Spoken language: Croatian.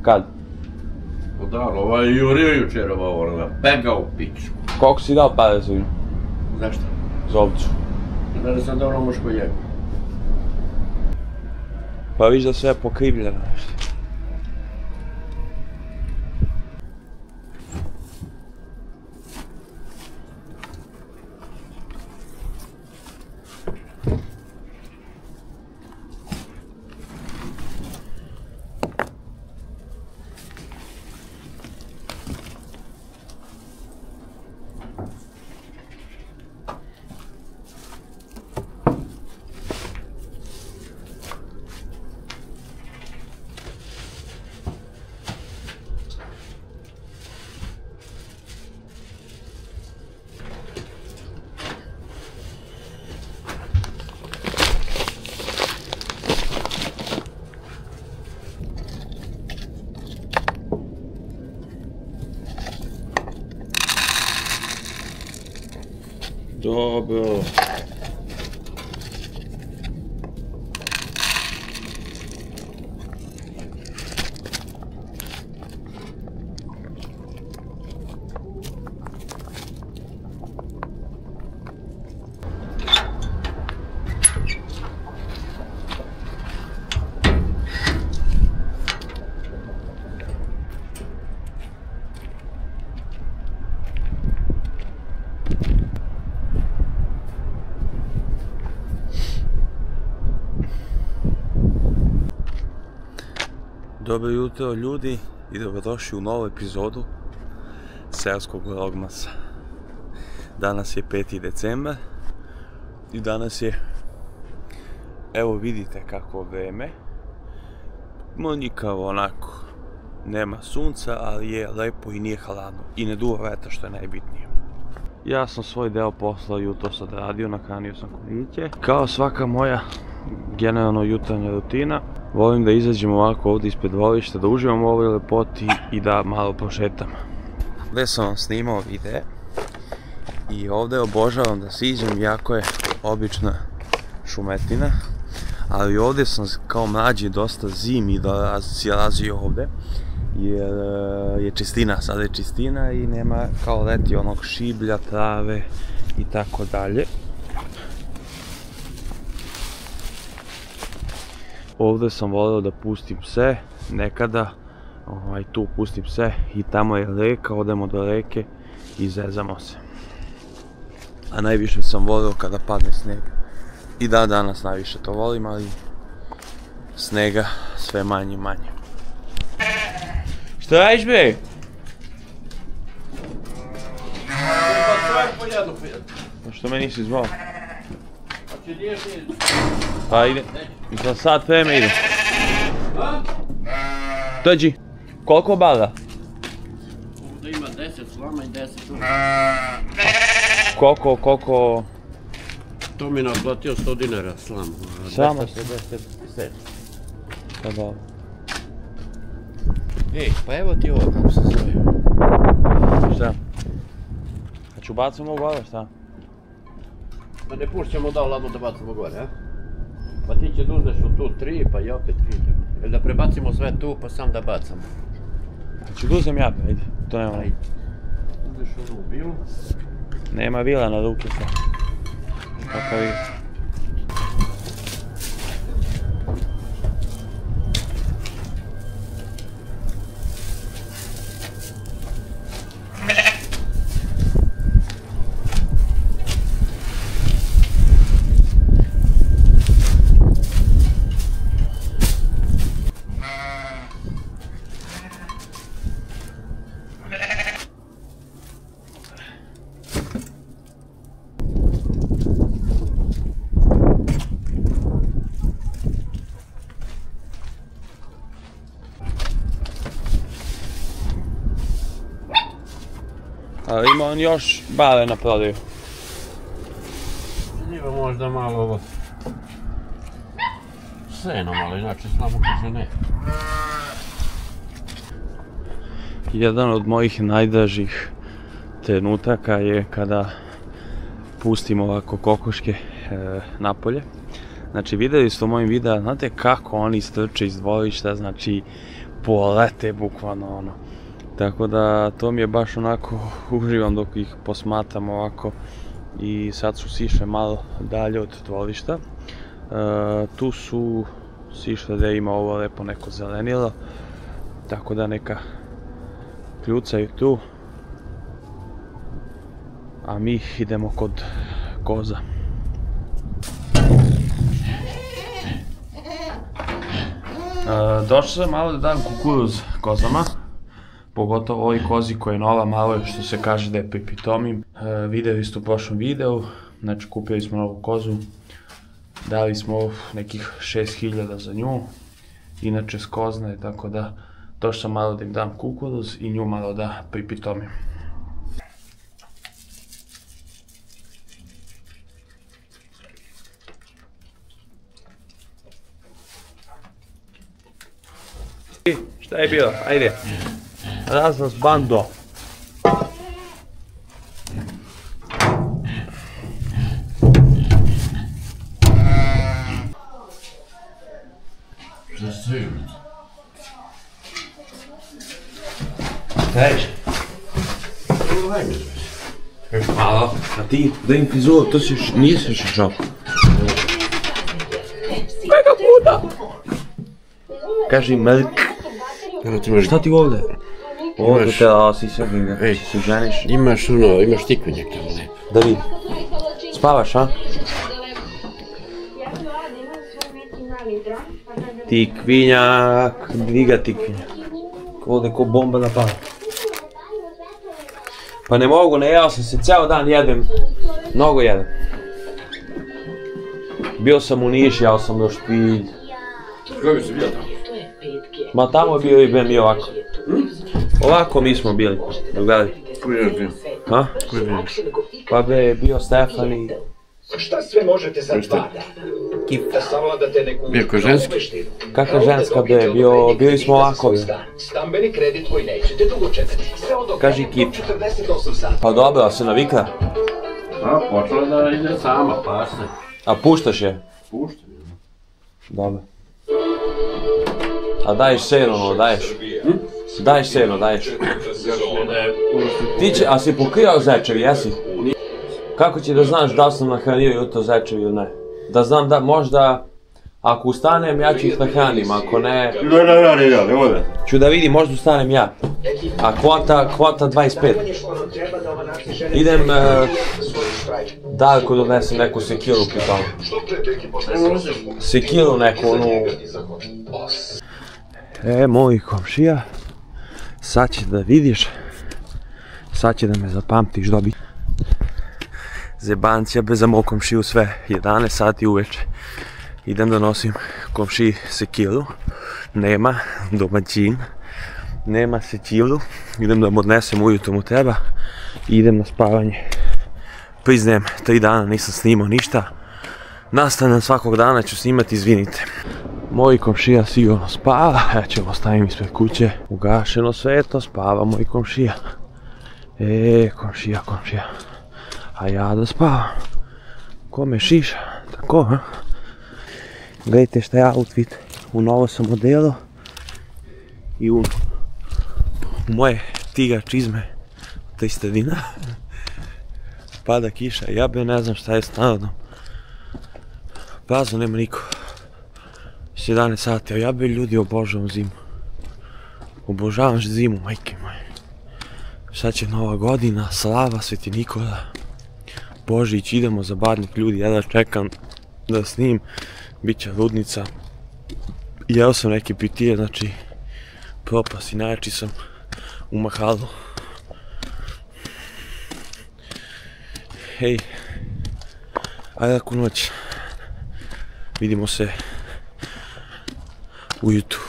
Kad? Da, ovaj je jurio jučer ovo, pegao u piču. Koliko si dao pare za vino? Zašto? Za ovcu. Da sam dobro muško jegu. Pa viš da sve je pokrivljeno nešto. Dobro. Dobro jutro ljudi i dobrodošli u novu epizodu Seoskog vlogmasa. Danas je 5. decembar i danas je, evo vidite kako vreme, monjikavo onako, nema sunca, ali je lepo i nije hladno i ne duva vetar što je najbitnije. Ja sam svoj deo posla jutros odradio, nahranio sam konjiće. Kao svaka moja generalno jutarnja rutina, volim da izađem ovako ovdje ispred dvorišta, da uživam u ovoj lepoti i da malo prošetam. Ovdje sam vam snimao videe i ovdje obožavam da siđem, jako je obična šumetina, ali ovdje sam kao mlađi dosta zimi silazio ovdje, jer je čistina, sada je čistina i nema kao leti onog šiblja, trave i tako dalje. Ovdje sam volio da pustim pse, nekada tu pustim pse i tamo je reka, odemo do reke i zezamo se. A najviše sam volio kada padne sneg. I da, danas najviše to volim, ali snega sve manje i manje. Šta radiš bre? Pa što me nisi zvao? Pa ide, za sat vreme ide. Dođi, koliko bala? Ovdje ima 10 slama i 10 ura. Koliko? To mi naplatio 100 dinara slama. Slama? 277. Pa da. Ej, pa evo ti ovo kako se zove. Šta? A ću bacimo gore, šta? Ma ne pušćemo da ladno da bacimo gore, a? Pa ti će da uzmeš u tu 3, pa i opet 3. Ili da prebacimo sve tu, pa sam da bacamo. Ću da uzem ja, ajde, to nema. Ajde. Uzmeš onu vilu. Nema vila na ruke sad. Kakav je. Ali ima on još bale na prodaju. Ima možda malo ovo seno malo, inače slabo kaže ne. Jedan od mojih najdražih trenutaka je kada pustim ovako kokoške napolje. Znači vidjeli ste u mojim videa, znate kako oni strče iz dvorišta, znači polete bukvalno ono. Tako da to mi je baš onako, uživam dok ih posmatram ovako. I sad su sišle malo dalje od dvorišta. Tu su sišle da ima ovo lepo neko zelenilo. Tako da neka kljucaju tu. A mi idemo kod koza. Došao sam malo da dam kukuruz kozama. Pogotovo ovoj kozi koja je nova, malo je što se kaže da je pripitomim. Vidjeli ste u prošlom videu, znači kupili smo novu kozu. Dali smo nekih 6000 za nju. Inače skozna je, tako da došao sam malo da im dam kukuruz i nju malo da pripitomim. Šta je bilo? Ajde. Razvaz bando. Šta stoji? Tež. Malo. A ti, da im frizuru, to nisi šao. Mega puta! Kaži Melk. Šta ti ovdje? Ovdje te asi se ženiš. Imaš ono, imaš tikvenjak tamo lepo. Da vidim. Spavaš, a? Tikvinjak, diga tikvinjak. Ovdje ko bomba napala. Pa ne mogu, ne jeo sam se, ceo dan jedem. Mnogo jedem. Bio sam u Niš, jeo sam još špilj. Kako si bio tamo? Ma tamo je bio i ben mi ovako. Ovako mi smo bili, gledaj. Ko je još bio? Ha? Ko je bio? Pa be, bio Stefan i... Šta sve možete za 2 dana? Da savladate neku... Bio ko ženski? Kakva ženska be, bili smo ovako. Stambeni kredit koji nećete dugo čekati. Sve od Kaži kip. 48 sati. Pa dobro, a se navikla? A, počela da ide sama, pa se. A puštaš je? Puštam. Dobro. A daješ seno, ono, daješ? Daješ seno, daješ. Ti će, a si pokrijao zečevi, jesi? Kako će da znaš da li sam nahranio jutro zečevi ili ne? Da znam da možda, ako ustanem ja ću ih nahranim, ako ne... Ću da vidim, možda ustanem ja. A kvota 25. Idem, daleko donesem neku sekiru pitao. Sekiru neku, onu... Moj komšija, sad će da vidiš, sad će da me zapamtiš dobi. Zebancija bez za moj komšiju sve, 11 sati uveče. Idem da nosim komšiji sekiru, nema domaćin, nema sekiru, idem da mu odnesem ujutro mu treba i idem na spavanje. Priznajem, 3 dana nisam snimao ništa, nastavljam svakog dana, ću snimati, izvinite. Moj komšija sigurno spava, ja ću ovo stavim ispred kuće, ugašeno sveto, spava moj komšija. Komšija, a ja da spavam. Ko me šiša, tako, ha? Gledajte šta je outfit, u novo sam modelo i u moje tiga čizme 300 dinara. Pada kiša, ja be ne znam šta je s narodom. Prazno, nema niko. 11 sati, a ja be ljudi obožavam zimu. Obožavam zimu, majke moje. Sad će Nova godina, slava, Sveti Nikola, Božić, idemo za Badnjak ljudi, ja da čekam da snim, bit će ludnica. Jeo sam neke pitije, znači propast i najjači sam u Mahalu. Hej, ajde laku noć, vidimo se ujutru.